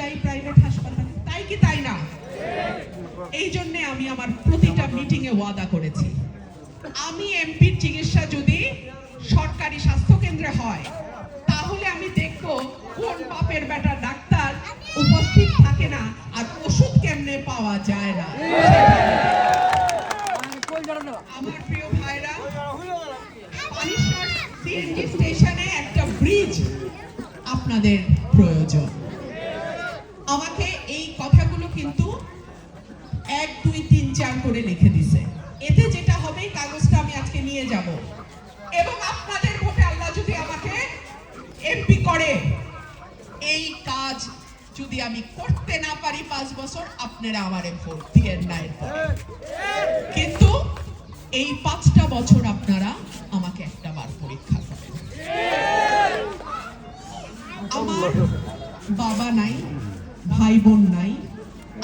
যাই প্রাইভেট হাসপাতালে, তাই কি তাই না? এই জন্য আমি আমার প্রতিটা মিটিং এ ওয়াদা করেছি, আমি এমপির চিকিৎসা যদি সরকারি স্বাস্থ্য কেন্দ্রে হয় তাহলে আমি দেখব কোন বাপের বেটা ডাক্তার উপস্থিত থাকে না আর ওষুধ কেমনে পাওয়া যায় না। আমার প্রিয় ভাইরা, পানিশর সিএনজি স্টেশনে একটা ব্রিজ আপনাদের প্রয়োজন। আমাকে এই কথাগুলো কিন্তু 1 2 3 4 করে লিখে দিছে। এতে যেটা হবে কাগজটা আমি আজকে নিয়ে যাব এবং আপনাদের ভোটে আল্লাহ যদি আমাকে এমপি করে, এই কাজ যদি আমি করতে না পারি 5 বছর, আপনারা আমারে ভোট দিয়েন না। কিন্তু এই 5টা বছর আপনারা আমাকে একটা বার পরীক্ষা করেন। আমার বাবা নাই, ভাই বোন নাই,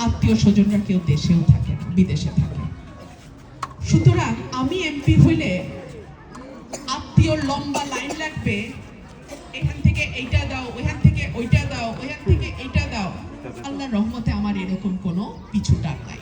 আত্মীয় স্বজনরা কেউ দেশেও থাকে না, বিদেশে থাকে। সুতরাং আমি এমপি হইলে আত্মীয় লম্বা লাইন লাগবে, এখান থেকে এইটা দাও, ওইখান থেকে ওইটা দাও, ওইখান থেকে এইটা দাও। আল্লাহর রহমতে আমার এরকম কোনো পিছুটার নাই।